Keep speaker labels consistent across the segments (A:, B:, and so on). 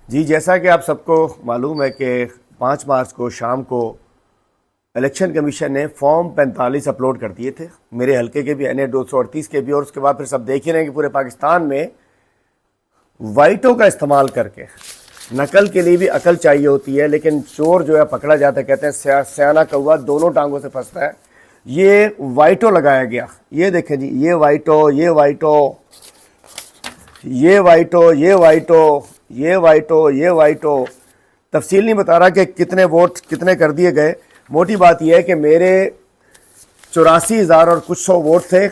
A: जी, जैसा कि आप सबको मालूम है कि 5 मार्च को शाम को इलेक्शन कमीशन ने फॉर्म 45 अपलोड कर दिए थे, मेरे हलके के भी, NA 238 के भी, और उसके बाद फिर सब देख ही रहे हैं कि पूरे पाकिस्तान में वाइटों का इस्तेमाल करके नकल के लिए भी अकल चाहिए होती है, लेकिन चोर जो है पकड़ा जाता है। कहते हैं सयाना कौवा दोनों टांगों से फंसता है। ये वाइटो लगाया गया, ये देखें जी, ये वाइटो, ये वाइटो, ये वाइटो, ये वाइटो, ये वाइटो, ये वाइटो। तफसील नहीं बता रहा कि कितने वोट कितने कर दिए गए। मोटी बात यह है कि मेरे 84,000 और कुछ 100 वोट थे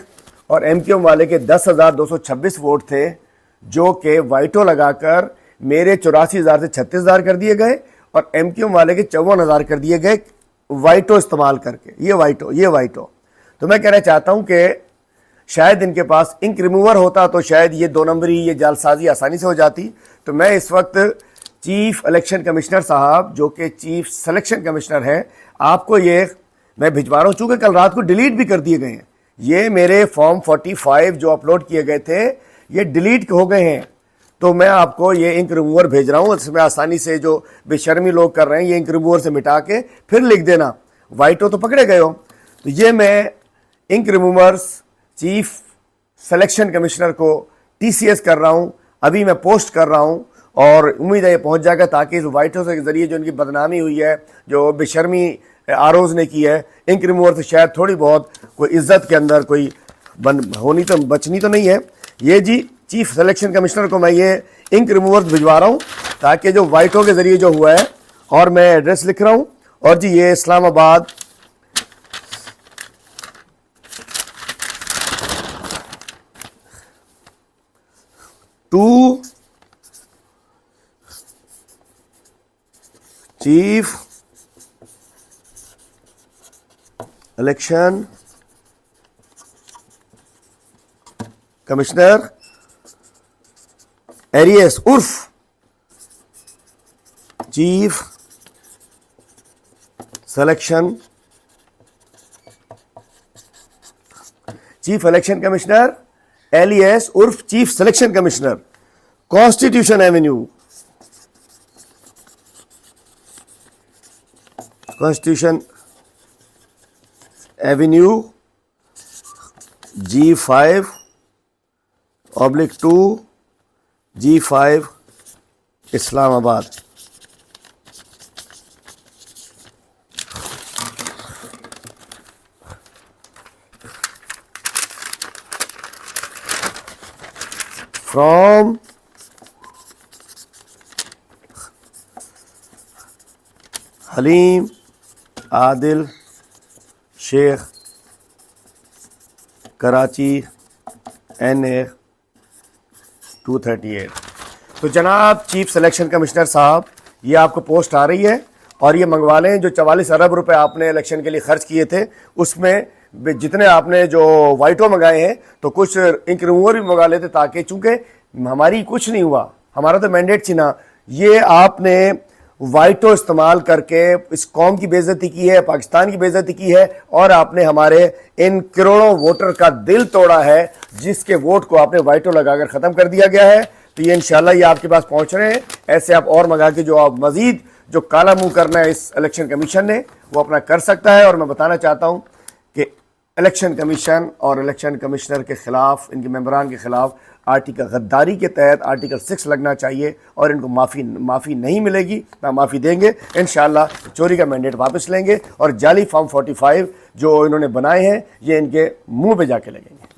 A: और MQM वाले के 10,226 वोट थे, जो कि वाइटो लगाकर मेरे 84,000 से 36,000 कर दिए गए और MQM वाले के 54,000 कर दिए गए वाइटो इस्तेमाल करके। ये वाइटो, ये वाइटो। तो मैं कहना चाहता हूं कि शायद इनके पास इंक रिमूवर होता तो शायद ये 2 नंबरी, ये जालसाजी आसानी से हो जाती। तो मैं इस वक्त चीफ इलेक्शन कमिश्नर साहब, जो कि चीफ सिलेक्शन कमिश्नर है, आपको ये मैं भिजवा रहा हूँ, चूंकि कल रात को डिलीट भी कर दिए गए हैं। ये मेरे फॉर्म 45 जो अपलोड किए गए थे, ये डिलीट हो गए हैं। तो मैं आपको ये इंक रिमूवर भेज रहा हूँ, इसमें आसानी से जो बेशर्मी लोग कर रहे हैं, ये इंक रिमूवर से मिटा के फिर लिख देना। वाइटो तो पकड़े गए हो। तो ये मैं इंक रिमूवर्स चीफ सिलेक्शन कमिश्नर को TCS कर रहा हूँ, अभी मैं पोस्ट कर रहा हूँ और उम्मीद है ये पहुँच जाएगा, ताकि इस वाइटो के जरिए जो इनकी बदनामी हुई है, जो बेशर्मी आरोज ने की है, इंक रिमूवर से शायद थोड़ी बहुत कोई इज्जत के अंदर कोई होनी तो बचनी तो नहीं है। ये जी चीफ सिलेक्शन कमिश्नर को मैं ये इंक रिमूवर भिजवा रहा हूँ, ताकि जो वाइटो के जरिए जो हुआ है, और मैं एड्रेस लिख रहा हूँ, और जी ये Islamabad to chief election commissioner alias उर्फ चीफ इलेक्शन कमिश्नर एलियस उर्फ chief selection commissioner, constitution avenue, constitution avenue G5/2 G5 Islamabad. From Haleem Adil Sheikh, Karachi, NA 238। तो जनाब चीफ सिलेक्शन कमिश्नर साहब, ये आपको पोस्ट आ रही है और ये मंगवा लें। जो 44 अरब रुपए आपने इलेक्शन के लिए खर्च किए थे, उसमें जितने आपने जो वाइटो मंगाए हैं, तो कुछ इंक रिमूवर भी मंगा लेते, ताकि चूंकि हमारी कुछ नहीं हुआ, हमारा तो मैंडेट थी ना। ये आपने वाइटो इस्तेमाल करके इस कौम की बेइज्जती की है, पाकिस्तान की बेइज्जती की है, और आपने हमारे इन करोड़ों वोटर का दिल तोड़ा है, जिसके वोट को आपने वाइटो लगाकर ख़त्म कर दिया गया है। तो ये इंशाल्लाह ये आपके पास पहुंच रहे हैं। ऐसे आप और मंगा के जो आप मजीद जो काला मुंह करना है इस इलेक्शन कमीशन ने, वो अपना कर सकता है। और मैं बताना चाहता हूँ कि इलेक्शन कमीशन और इलेक्शन कमिश्नर के खिलाफ, इनके मेंबरान के खिलाफ आर्टिकल गद्दारी के तहत आर्टिकल 6 लगना चाहिए, और इनको माफ़ी नहीं मिलेगी, ना माफ़ी देंगे। इंशाल्लाह चोरी का मैंडेट वापस लेंगे और जाली फॉर्म 45 जो इन्होंने बनाए हैं, ये इनके मुंह पे जाके लगेंगे।